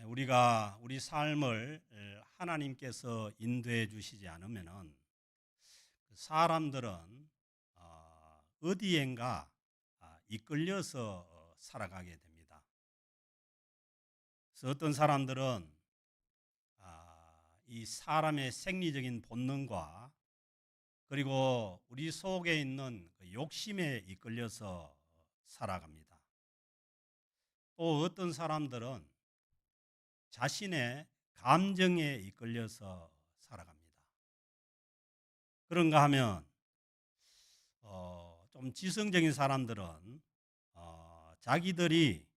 우리가 우리 삶을 하나님께서 인도해 주시지 않으면은 사람들은 어디엔가 이끌려서 살아가게 됩니다. 그래서 어떤 사람들은 이 사람의 생리적인 본능과 그리고 우리 속에 있는 그 욕심에 이끌려서 살아갑니다. 또 어떤 사람들은 자신의 감정에 이끌려서 살아갑니다. 그런가 하면 좀 지성적인 사람들은 자기들이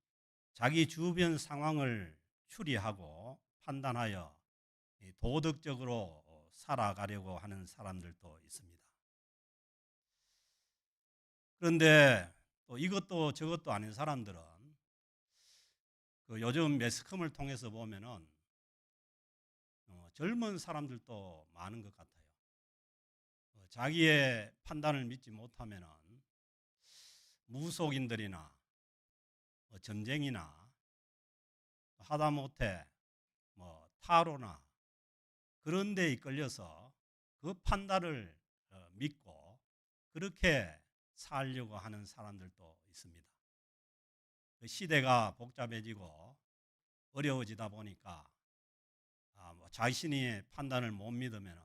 자기 주변 상황을 추리하고 판단하여 도덕적으로 살아가려고 하는 사람들도 있습니다. 그런데 또 이것도 저것도 아닌 사람들은 그 요즘 매스컴을 통해서 보면은 젊은 사람들도 많은 것 같아요. 자기의 판단을 믿지 못하면은 무속인들이나 점쟁이나 하다못해 타로나 그런 데 이끌려서 그 판단을 믿고 그렇게 살려고 하는 사람들도 있습니다. 그 시대가 복잡해지고 어려워지다 보니까 자신의 판단을 못 믿으면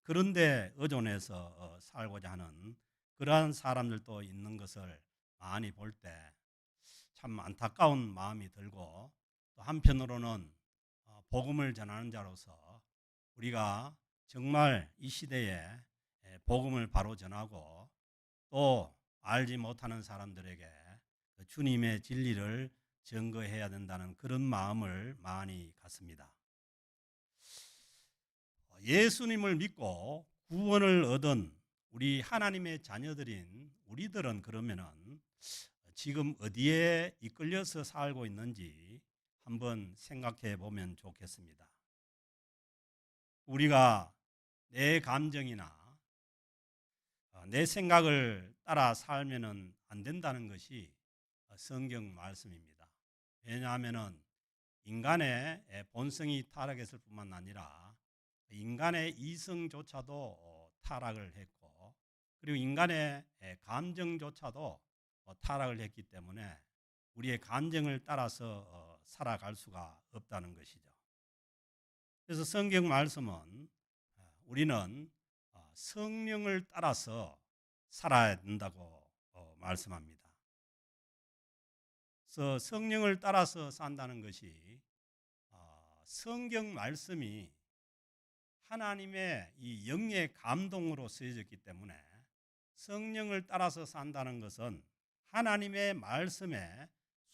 그런데 의존해서 살고자 하는 그러한 사람들도 있는 것을 많이 볼 때 참 안타까운 마음이 들고, 또 한편으로는 복음을 전하는 자로서 우리가 정말 이 시대에 복음을 바로 전하고 또 알지 못하는 사람들에게 주님의 진리를 증거해야 된다는 그런 마음을 많이 갖습니다. 예수님을 믿고 구원을 얻은 우리 하나님의 자녀들인 우리들은 그러면은 지금 어디에 이끌려서 살고 있는지 한번 생각해 보면 좋겠습니다. 우리가 내 감정이나 내 생각을 따라 살면은 안 된다는 것이 성경 말씀입니다. 왜냐하면은 인간의 본성이 타락했을 뿐만 아니라 인간의 이성조차도 타락을 했고, 그리고 인간의 감정조차도 타락을 했기 때문에 우리의 감정을 따라서 살아갈 수가 없다는 것이죠. 그래서 성경 말씀은 우리는 성령을 따라서 살아야 된다고 말씀합니다. 그래서 성령을 따라서 산다는 것이 성경 말씀이 하나님의 이 영의 감동으로 쓰여졌기 때문에 성령을 따라서 산다는 것은 하나님의 말씀에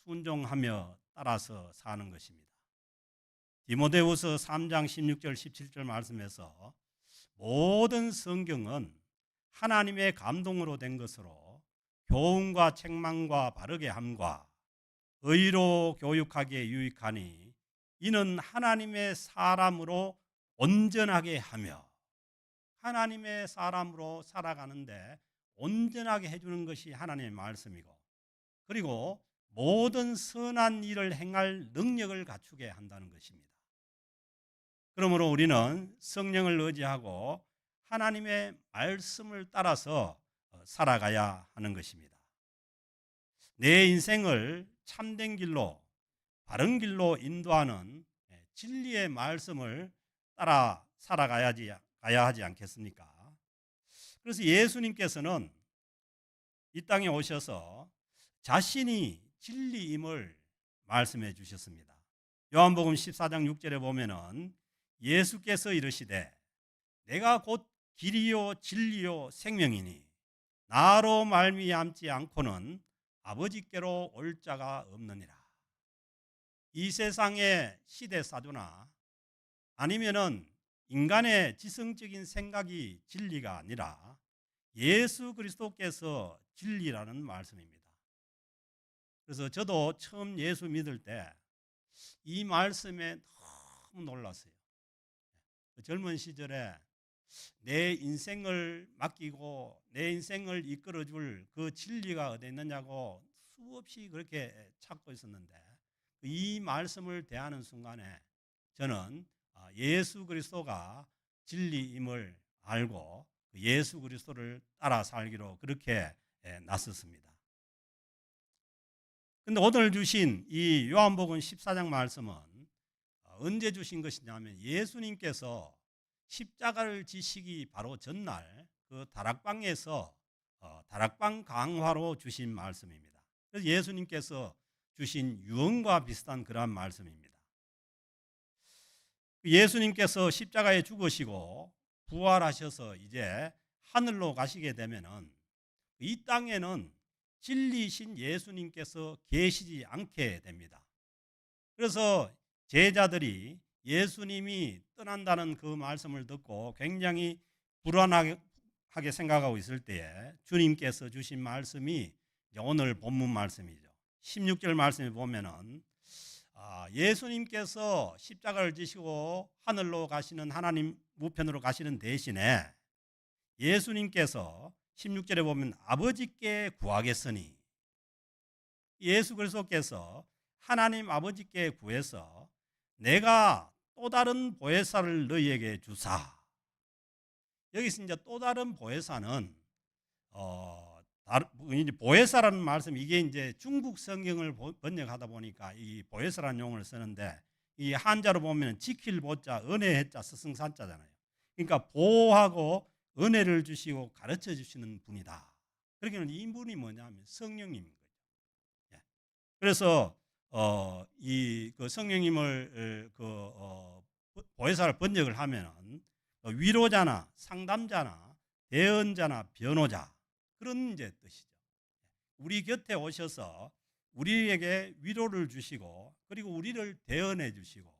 순종하며 따라서 사는 것입니다. 디모데후서 3장 16절 17절 말씀에서 모든 성경은 하나님의 감동으로 된 것으로 교훈과 책망과 바르게 함과 의로 교육하기에 유익하니 이는 하나님의 사람으로 온전하게 하며, 하나님의 사람으로 살아가는데 온전하게 해주는 것이 하나님의 말씀이고, 그리고 모든 선한 일을 행할 능력을 갖추게 한다는 것입니다. 그러므로 우리는 성령을 의지하고 하나님의 말씀을 따라서 살아가야 하는 것입니다. 내 인생을 참된 길로, 바른 길로 인도하는 진리의 말씀을 따라 살아가야 하지 않겠습니까? 그래서 예수님께서는 이 땅에 오셔서 자신이 진리임을 말씀해 주셨습니다. 요한복음 14장 6절에 보면은 예수께서 이르시되 내가 곧 길이요 진리요 생명이니 나로 말미암지 않고는 아버지께로 올 자가 없느니라. 이 세상의 시대 사조나 아니면은 인간의 지성적인 생각이 진리가 아니라 예수 그리스도께서 진리라는 말씀입니다. 그래서 저도 처음 예수 믿을 때 이 말씀에 너무 놀랐어요. 젊은 시절에 내 인생을 맡기고 내 인생을 이끌어줄 그 진리가 어디 있느냐고 수없이 그렇게 찾고 있었는데 이 말씀을 대하는 순간에 저는 예수 그리스도가 진리임을 알고 예수 그리스도를 따라 살기로 그렇게 나섰습니다. 근데 오늘 주신 이 요한복음 14장 말씀은 언제 주신 것이냐면 예수님께서 십자가를 지시기 바로 전날 그 다락방에서 다락방 강화로 주신 말씀입니다. 그래서 예수님께서 주신 유언과 비슷한 그러한 말씀입니다. 예수님께서 십자가에 죽으시고 부활하셔서 이제 하늘로 가시게 되면은 이 땅에는 진리신 예수님께서 계시지 않게 됩니다. 그래서 제자들이 예수님이 떠난다는 그 말씀을 듣고 굉장히 불안하게 생각하고 있을 때에 주님께서 주신 말씀이 오늘 본문 말씀이죠. 16절 말씀에 보면은 예수님께서 십자가를 지시고 하늘로 가시는 하나님 우편으로 가시는 대신에 예수님께서 16절에 보면 아버지께 구하겠으니 예수 그리스도께서 하나님 아버지께 구해서 내가 또 다른 보혜사를 너희에게 주사. 여기서 이제 또 다른 보혜사는 보혜사라는 말씀, 이게 이제 중국 성경을 번역하다 보니까 이 보혜사라는 용어를 쓰는데 이 한자로 보면 지킬 보자 은혜해자 스승산자잖아요. 그러니까 보호하고 은혜를 주시고 가르쳐 주시는 분이다. 그러기는 이분이 뭐냐면 성령님인 거죠. 그래서 이 그 성령님을 보혜사를 번역을 하면은 위로자나 상담자나 대언자나 변호자 그런 이제 뜻이죠. 우리 곁에 오셔서 우리에게 위로를 주시고 그리고 우리를 대언해 주시고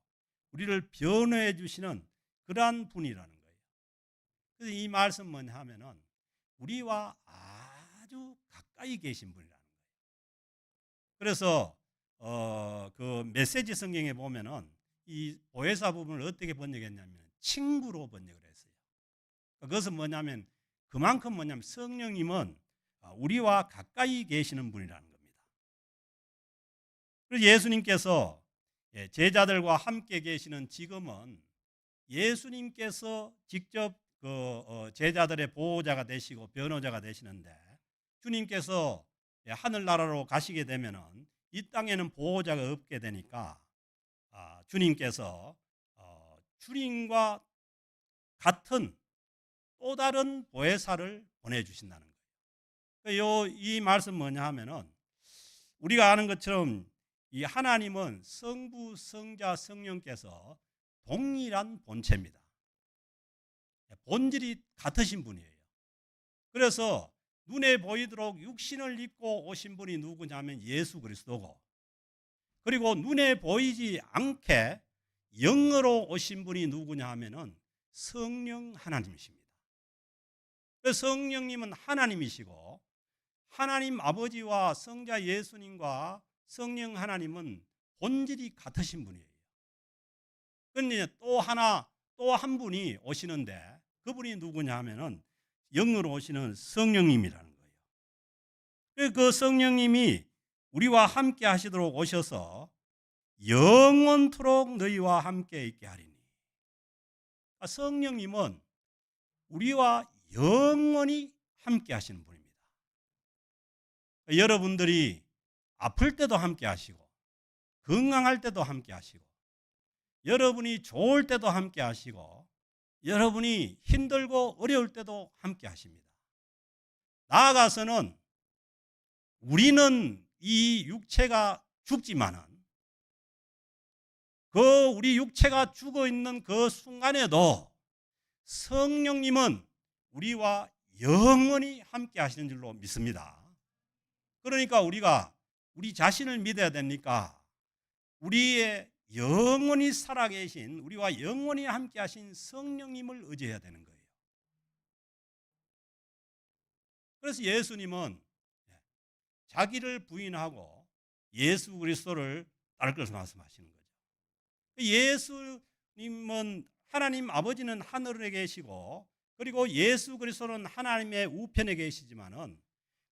우리를 변호해 주시는 그러한 분이라는 거예요. 그래서 이 말씀 뭐냐 하면은 우리와 아주 가까이 계신 분이라는 거예요. 그래서 그 메시지 성경에 보면은 이 보혜사 부분을 어떻게 번역했냐면 친구로 번역을 했어요. 그것은 뭐냐면 그만큼 뭐냐면 성령님은 우리와 가까이 계시는 분이라는 겁니다. 그래서 예수님께서 제자들과 함께 계시는 지금은 예수님께서 직접 제자들의 보호자가 되시고 변호자가 되시는데 주님께서 하늘나라로 가시게 되면은 이 땅에는 보호자가 없게 되니까 주님께서 주님과 같은 또 다른 보혜사를 보내주신다는 거예요. 이 말씀 뭐냐 하면은 우리가 아는 것처럼 이 하나님은 성부, 성자, 성령께서 동일한 본체입니다. 본질이 같으신 분이에요. 그래서 눈에 보이도록 육신을 입고 오신 분이 누구냐면 예수 그리스도고 그리고 눈에 보이지 않게 영으로 오신 분이 누구냐 하면은 성령 하나님이십니다. 그래서 성령님은 하나님이시고 하나님 아버지와 성자 예수님과 성령 하나님은 본질이 같으신 분이에요. 그런데 또 한 분이 오시는데 그분이 누구냐 하면은 영으로 오시는 성령님이라는 거예요. 그 성령님이 우리와 함께 하시도록 오셔서 영원토록 너희와 함께 있게 하리니. 성령님은 우리와 영원히 함께 하시는 분입니다. 여러분들이 아플 때도 함께 하시고 건강할 때도 함께 하시고 여러분이 좋을 때도 함께 하시고 여러분이 힘들고 어려울 때도 함께 하십니다. 나아가서는 우리는 이 육체가 죽지만은 그 우리 육체가 죽어 있는 그 순간에도 성령님은 우리와 영원히 함께 하시는 줄로 믿습니다. 그러니까 우리가 우리 자신을 믿어야 됩니까? 우리의 영원히 살아계신 우리와 영원히 함께 하신 성령님을 의지해야 되는 거예요. 그래서 예수님은 자기를 부인하고 예수 그리스도를 따를 것을 말씀하시는 거죠. 예수님은 하나님 아버지는 하늘에 계시고 그리고 예수 그리스도는 하나님의 우편에 계시지만은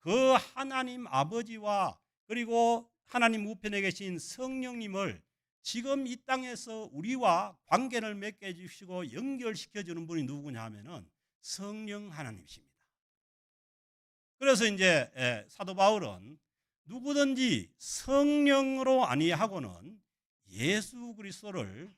그 하나님 아버지와 그리고 하나님 우편에 계신 성령님을 지금 이 땅에서 우리와 관계를 맺게 해주시고 연결시켜주는 분이 누구냐 하면은 성령 하나님이십니다. 그래서 이제 사도 바울은 누구든지 성령으로 아니하고는 예수 그리스도를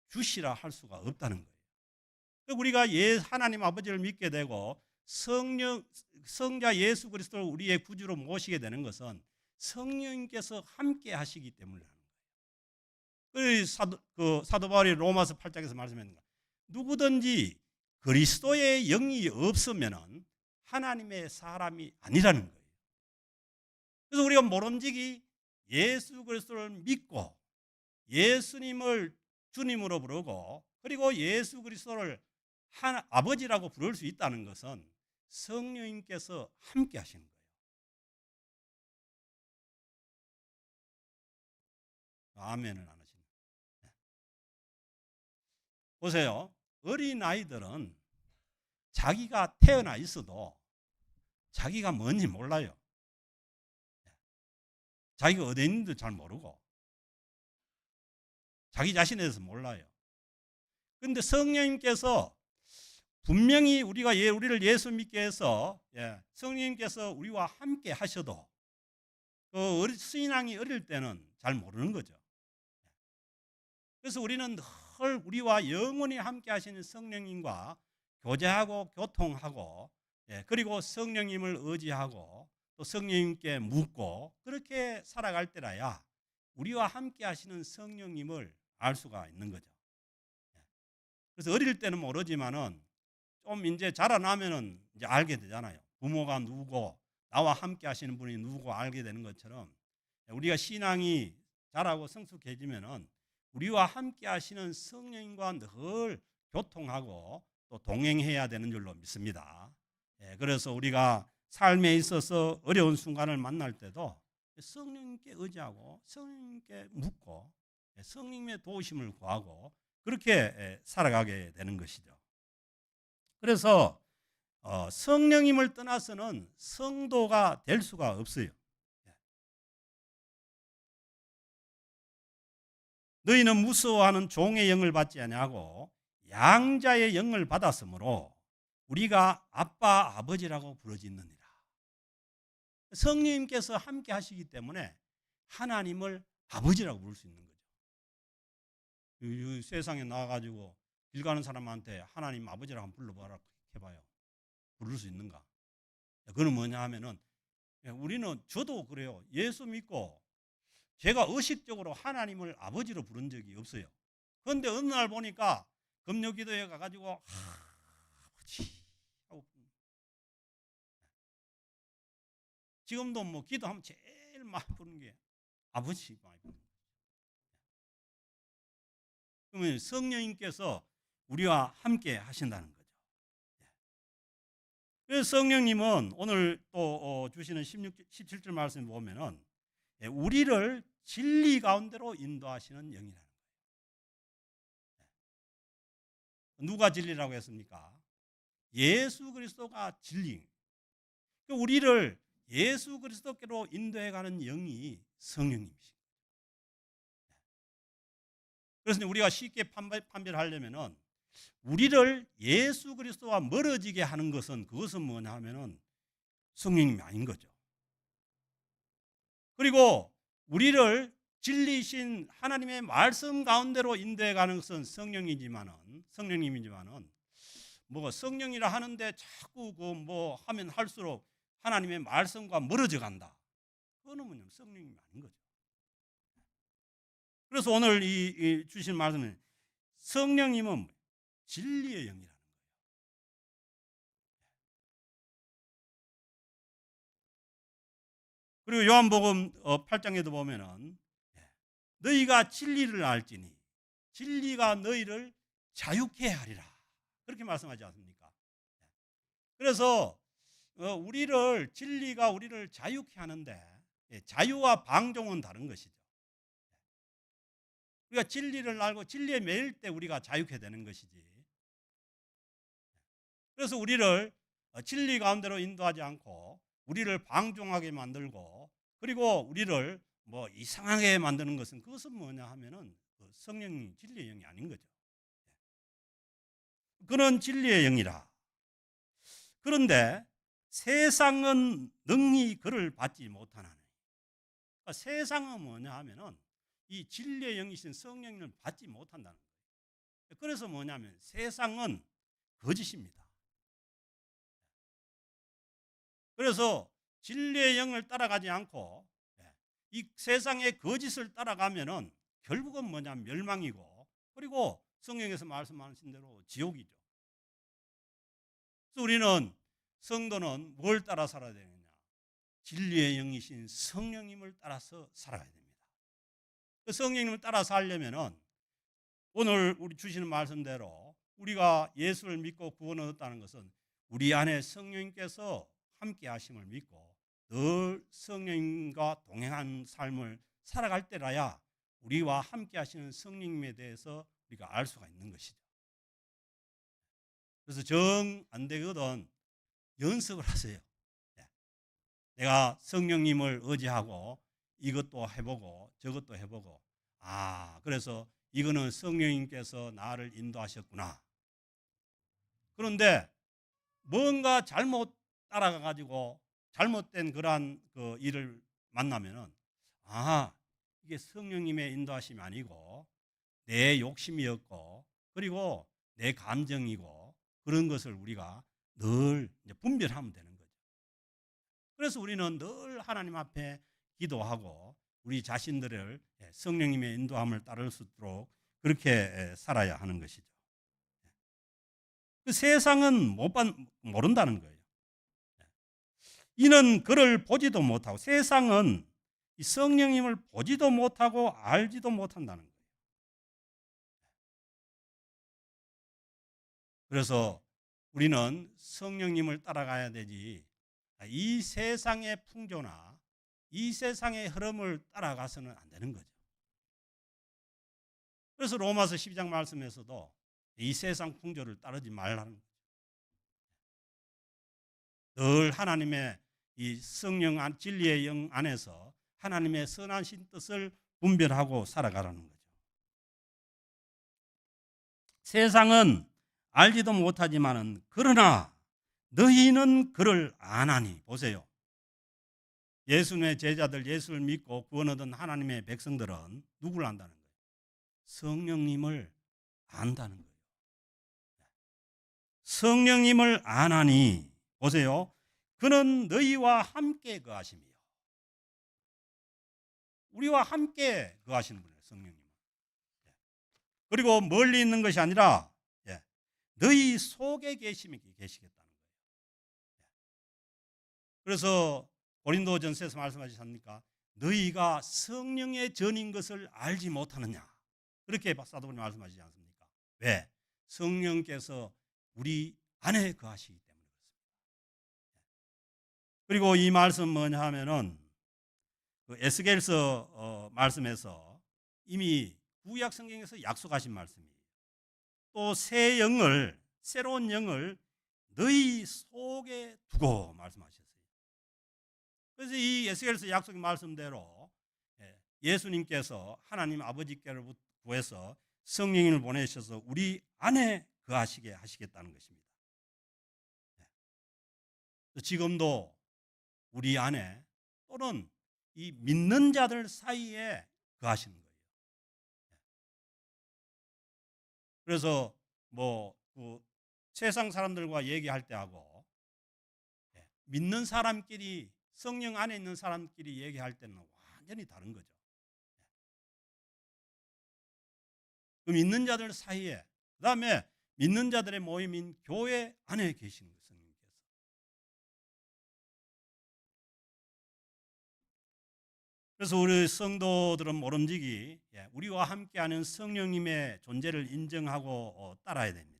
주시라 할 수가 없다는 거예요. 우리가 하나님 아버지를 믿게 되고 성자 예수 그리스도를 우리의 구주로 모시게 되는 것은 성령님께서 함께 하시기 때문이라는 거예요. 사도 바울이 로마서 8장에서 말씀했는가, 누구든지 그리스도의 영이 없으면 하나님의 사람이 아니라는 거예요. 그래서 우리가 모름지기 예수 그리스도를 믿고 예수님을 주님으로 부르고 그리고 예수 그리스도를 아버지라고 부를 수 있다는 것은 성령님께서 함께 하시는 거예요. 아멘을 안 하시는 거예요. 보세요. 어린아이들은 자기가 태어나 있어도 자기가 뭔지 몰라요. 자기가 어디 있는지도 잘 모르고 자기 자신에 대해서 몰라요. 그런데 성령님께서 분명히 우리를 예수 믿게 해서 성령님께서 우리와 함께 하셔도 신앙이 어릴 때는 잘 모르는 거죠. 그래서 우리는 늘 우리와 영원히 함께 하시는 성령님과 교제하고 교통하고 그리고 성령님을 의지하고 또 성령님께 묻고 그렇게 살아갈 때라야 우리와 함께 하시는 성령님을 알 수가 있는 거죠. 그래서 어릴 때는 모르지만은 좀 이제 자라나면은 이제 알게 되잖아요. 부모가 누구고 나와 함께 하시는 분이 누구고 알게 되는 것처럼 우리가 신앙이 자라고 성숙해지면은 우리와 함께 하시는 성령님과 늘 교통하고 또 동행해야 되는 줄로 믿습니다. 그래서 우리가 삶에 있어서 어려운 순간을 만날 때도 성령님께 의지하고 성령님께 묻고 성령님의 도우심을 구하고 그렇게 살아가게 되는 것이죠. 그래서 성령님을 떠나서는 성도가 될 수가 없어요. 너희는 무서워하는 종의 영을 받지 아니하고 양자의 영을 받았으므로 우리가 아빠 아버지라고 부르짖느니라. 성령님께서 함께 하시기 때문에 하나님을 아버지라고 부를 수 있는 거죠. 이 세상에 나와가지고 길 가는 사람한테 하나님 아버지라고 한번 불러봐라 해봐요. 부를 수 있는가? 그건 뭐냐 하면은 우리는 저도 그래요. 예수 믿고 제가 의식적으로 하나님을 아버지로 부른 적이 없어요. 그런데 어느 날 보니까 금요기도에 가가지고 아버지 하고 지금도 뭐 기도하면 제일 많이 부르는 게 아버지 많이 부르는 거예요. 그러면 성령님께서 우리와 함께 하신다는 거죠. 그래서 성령님은 오늘 또 주시는 17절 말씀 보면은 우리를 진리 가운데로 인도하시는 영이라는 거예요. 누가 진리라고 했습니까? 예수 그리스도가 진리. 우리를 예수 그리스도께로 인도해가는 영이 성령님이십니다. 그래서 우리가 쉽게 판별하려면은 우리를 예수 그리스도와 멀어지게 하는 그것은 뭐냐 하면은 성령님이 아닌 거죠. 그리고 우리를 진리신 하나님의 말씀 가운데로 인도해가는 것은 성령님이지만은 뭐 성령이라 하는데 자꾸 뭐 하면 할수록 하나님의 말씀과 멀어져 간다. 그거는 뭐냐면 성령님이 아닌 거죠. 그래서 오늘 이 주신 말씀은 성령님은 진리의 영이라는 거예요. 그리고 요한복음 8장에도 보면은 너희가 진리를 알지니 진리가 너희를 자유케 하리라. 그렇게 말씀하지 않습니까? 그래서 진리가 우리를 자유케 하는데 자유와 방종은 다른 것이죠. 우리가 진리를 알고 진리에 매일 때 우리가 자유케 되는 것이지. 그래서 우리를 진리 가운데로 인도하지 않고 우리를 방종하게 만들고 그리고 우리를 뭐 이상하게 만드는 것은 그것은 뭐냐 하면은 그 성령 진리의 영이 아닌 거죠. 그는 진리의 영이라. 그런데 세상은 능히 그를 받지 못하나니. 그러니까 세상은 뭐냐 하면은 이 진리의 영이신 성령을 받지 못한다는 거예요. 그래서 뭐냐면 세상은 거짓입니다. 그래서 진리의 영을 따라가지 않고 이 세상의 거짓을 따라가면은 결국은 뭐냐면 멸망이고, 그리고 성경에서 말씀하신 대로 지옥이죠. 그래서 우리는, 성도는 뭘 따라 살아야 되느냐? 진리의 영이신 성령님을 따라서 살아야 됩니다. 그 성령님을 따라 살려면은 오늘 우리 주시는 말씀대로 우리가 예수를 믿고 구원을 얻었다는 것은 우리 안에 성령님께서 함께 하심을 믿고 늘 성령님과 동행한 삶을 살아갈 때라야 우리와 함께 하시는 성령님에 대해서 우리가 알 수가 있는 것이죠. 그래서 정 안 되거든 연습을 하세요. 내가 성령님을 의지하고 이것도 해보고 저것도 해보고, 그래서 이거는 성령님께서 나를 인도하셨구나. 그런데 뭔가 잘못 따라가 가지고 잘못된 그러한 그 일을 만나면은, 이게 성령님의 인도하심이 아니고 내 욕심이었고, 그리고 내 감정이고, 그런 것을 우리가 늘 이제 분별하면 되는 거죠. 그래서 우리는 늘 하나님 앞에 기도하고 우리 자신들을 성령님의 인도함을 따를 수 있도록 그렇게 살아야 하는 것이죠. 그 세상은 모른다는 거예요. 이는 그를 보지도 못하고, 세상은 이 성령님을 보지도 못하고 알지도 못한다는 거예요. 그래서 우리는 성령님을 따라가야 되지, 이 세상의 풍조나 이 세상의 흐름을 따라가서는 안 되는 거죠. 그래서 로마서 12장 말씀에서도 이 세상 풍조를 따르지 말라는 거죠. 늘 하나님의 이 성령 안, 진리의 영 안에서 하나님의 선하신 뜻을 분별하고 살아가라는 거죠. 세상은 알지도 못하지만은 그러나 너희는 그를 아나니. 보세요. 예수님의 제자들, 예수를 믿고 구원 얻은 하나님의 백성들은 누구를 안다는 거예요? 성령님을 안다는 거예요. 성령님을 아나니. 보세요. 그는 너희와 함께 거하심이요. 우리와 함께 거하시는 분이에요, 성령님은. 그리고 멀리 있는 것이 아니라 너희 속에 계시겠다는 거예요. 그래서 고린도전서에서 말씀하시지 않습니까? 너희가 성령의 전인 것을 알지 못하느냐. 그렇게 사도분이 말씀하시지 않습니까? 왜? 성령께서 우리 안에 거하시기 때문에 그렇습니다. 그리고 이 말씀 뭐냐 하면은 그 에스겔서 말씀에서 이미 구약 성경에서 약속하신 말씀이에요. 또 새 영을, 새로운 영을 너희 속에 두고 말씀하셨어요. 그래서 이 에스겔서 약속의 말씀대로 예수님께서 하나님 아버지께를 구해서 성령을 보내셔서 우리 안에 거하시게 하시겠다는 것입니다. 지금도 우리 안에, 또는 이 믿는 자들 사이에 거하시는 거예요. 그래서 그 세상 사람들과 얘기할 때 하고 믿는 사람끼리, 성령 안에 있는 사람끼리 얘기할 때는 완전히 다른 거죠. 그 믿는 자들 사이에, 그 다음에 믿는 자들의 모임인 교회 안에 계시는 거예요, 성령께서. 그래서 우리 성도들은 모름지기 우리와 함께하는 성령님의 존재를 인정하고 따라야 됩니다.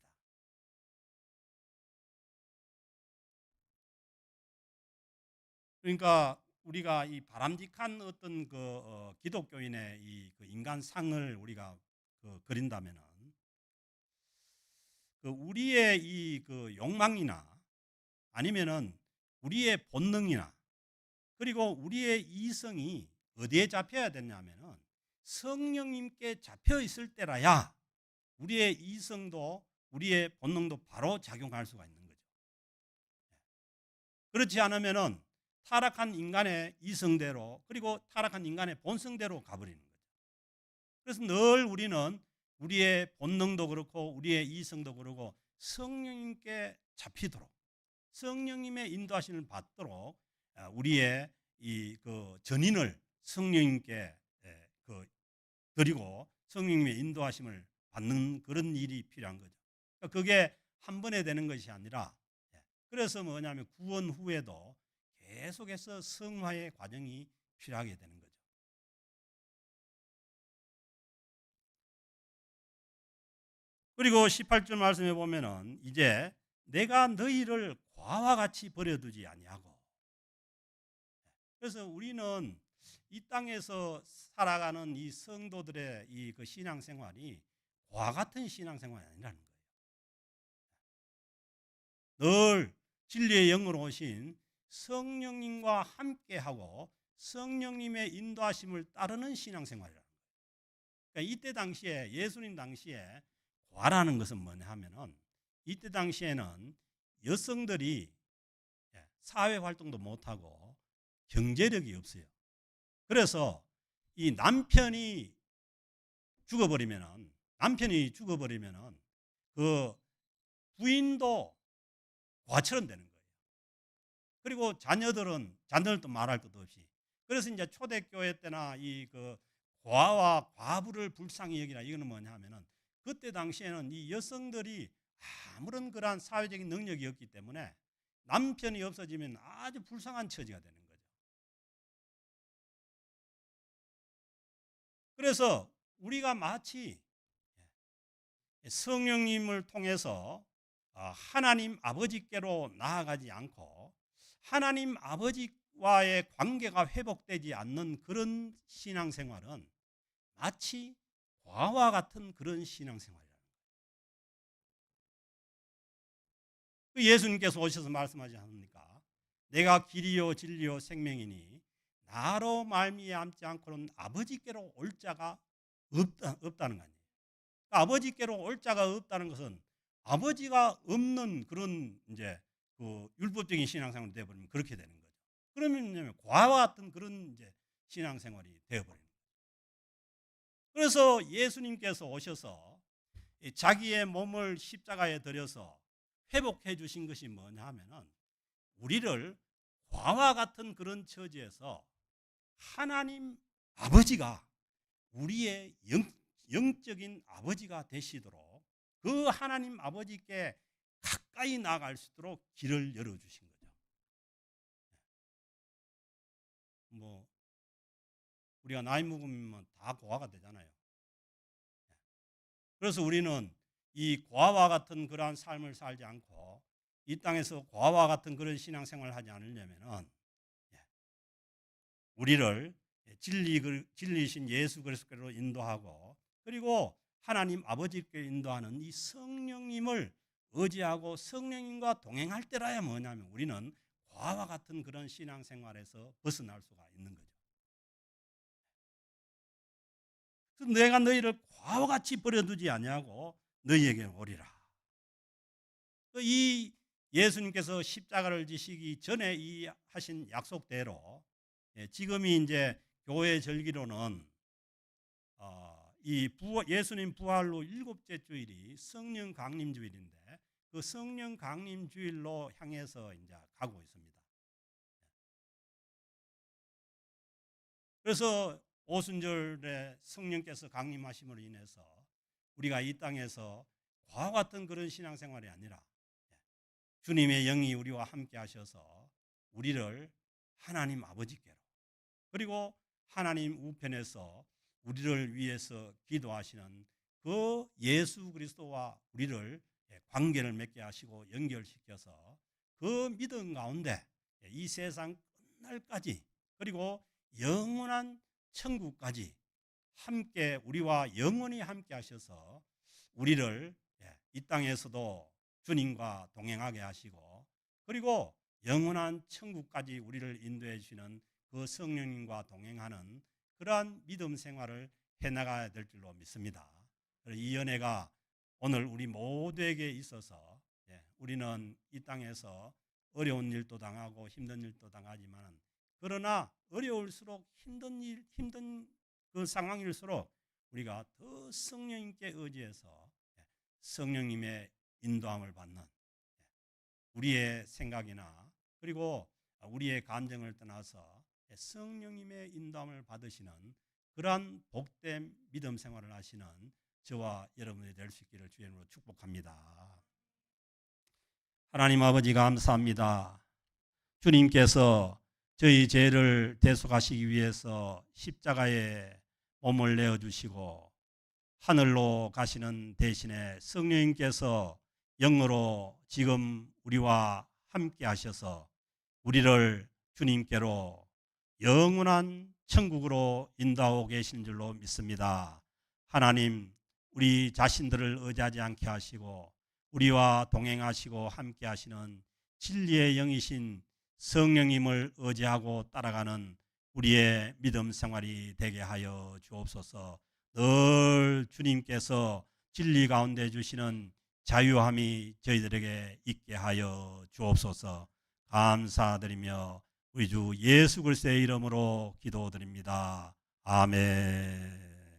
그러니까 우리가 이 바람직한 어떤 그 기독교인의 이 그 인간상을 우리가 그린다면은, 그 우리의 이 그 욕망이나 아니면은 우리의 본능이나 그리고 우리의 이성이 어디에 잡혀야 되냐면은 성령님께 잡혀 있을 때라야 우리의 이성도 우리의 본능도 바로 작용할 수가 있는 거죠. 그렇지 않으면은 타락한 인간의 이성대로 그리고 타락한 인간의 본성대로 가버리는 거죠. 그래서 늘 우리는 우리의 본능도 그렇고 우리의 이성도 그렇고 성령님께 잡히도록 성령님의 인도하심을 받도록 우리의 이 그 전인을 성령님께 드리고 성령님의 인도하심을 받는 그런 일이 필요한 거죠. 그러니까 그게 한 번에 되는 것이 아니라 그래서 뭐냐면 구원 후에도 계속해서 성화의 과정이 필요하게 되는 거죠. 그리고 18절 말씀해 보면은 이제 내가 너희를 과와 같이 버려두지 아니하고 그래서 우리는 이 땅에서 살아가는 이 성도들의 이 그 신앙생활이 과 같은 신앙생활이 아니라는 거예요. 늘 진리의 영으로 오신 성령님과 함께하고 성령님의 인도하심을 따르는 신앙생활이라는 거예요. 그러니까 이때 당시에 예수님 당시에 과라는 것은 뭐냐 하면은 이때 당시에는 여성들이 사회 활동도 못하고 경제력이 없어요. 그래서 이 남편이 죽어버리면은 그 부인도 과처럼 되는 거예요. 그리고 자녀들도 말할 것도 없이. 그래서 이제 초대교회 때나 이 그 과와 과부를 불쌍히 여기라 이거는 뭐냐 하면은 그때 당시에는 이 여성들이 아무런 그러한 사회적인 능력이 없기 때문에 남편이 없어지면 아주 불쌍한 처지가 되는 거죠. 그래서 우리가 마치 성령님을 통해서 하나님 아버지께로 나아가지 않고 하나님 아버지와의 관계가 회복되지 않는 그런 신앙생활은 마치 과와 같은 그런 신앙생활이라는 거예요. 예수님께서 오셔서 말씀하지 않습니까? 내가 길이요 진리요 생명이니 나로 말미암지 않고는 아버지께로 올 자가 없다는 거 아니에요. 아버지께로 올 자가 없다는 것은 아버지가 없는 그런 이제 그 율법적인 신앙생활이 되어버리면 그렇게 되는 거죠. 그러면 과와 같은 그런 이제 신앙생활이 되어버리는 거예요. 그래서 예수님께서 오셔서 자기의 몸을 십자가에 들여서 회복해 주신 것이 뭐냐 하면은 우리를 과와 같은 그런 처지에서 하나님 아버지가 우리의 영적인 아버지가 되시도록 그 하나님 아버지께 가까이 나아갈 수 있도록 길을 열어주신 거죠. 뭐 우리가 나이 먹으면 다 고아가 되잖아요. 그래서 우리는 이 고아와 같은 그러한 삶을 살지 않고 이 땅에서 고아와 같은 그런 신앙생활을 하지 않으려면은 우리를 진리이신 예수 그리스도로 인도하고 그리고 하나님 아버지께 인도하는 이 성령님을 의지하고 성령님과 동행할 때라야 뭐냐면 우리는 과와 같은 그런 신앙생활에서 벗어날 수가 있는 거죠. 그래서 내가 너희를 과와 같이 버려두지 아니하고 너희에게 오리라. 이 예수님께서 십자가를 지시기 전에 이 하신 약속대로 지금이 이제 교회 절기로는 예수님 부활로 7째 주일이 성령 강림 주일인데 그 성령 강림 주일로 향해서 이제 가고 있습니다. 그래서 오순절에 성령께서 강림하심으로 인해서 우리가 이 땅에서 과와 같은 그런 신앙생활이 아니라 주님의 영이 우리와 함께 하셔서 우리를 하나님 아버지께로 그리고 하나님 우편에서 우리를 위해서 기도하시는 그 예수 그리스도와 우리를 관계를 맺게 하시고 연결시켜서 그 믿음 가운데 이 세상 끝날까지 그리고 영원한 천국까지 함께 우리와 영원히 함께 하셔서 우리를 이 땅에서도 주님과 동행하게 하시고 그리고 영원한 천국까지 우리를 인도해 주시는 그 성령님과 동행하는 그러한 믿음 생활을 해나가야 될 줄로 믿습니다. 이 연회가 오늘 우리 모두에게 있어서 우리는 이 땅에서 어려운 일도 당하고 힘든 일도 당하지만 그러나 어려울수록 힘든 그 상황일수록 우리가 더 성령님께 의지해서 성령님의 인도함을 받는 우리의 생각이나 그리고 우리의 감정을 떠나서 성령님의 인도함을 받으시는 그러한 복된 믿음 생활을 하시는 저와 여러분이 될 수 있기를 주의 이름으로 축복합니다. 하나님 아버지 감사합니다. 주님께서 저희 죄를 대속하시기 위해서 십자가에 몸을 내어주시고 하늘로 가시는 대신에 성령님께서 영으로 지금 우리와 함께 하셔서 우리를 주님께로 영원한 천국으로 인도하고 계신 줄로 믿습니다. 하나님, 우리 자신들을 의지하지 않게 하시고 우리와 동행하시고 함께 하시는 진리의 영이신 성령님을 의지하고 따라가는 우리의 믿음 생활이 되게 하여 주옵소서. 늘 주님께서 진리 가운데 주시는 자유함이 저희들에게 있게 하여 주옵소서. 감사드리며 우리 주 예수 그리스도의 이름으로 기도드립니다. 아멘.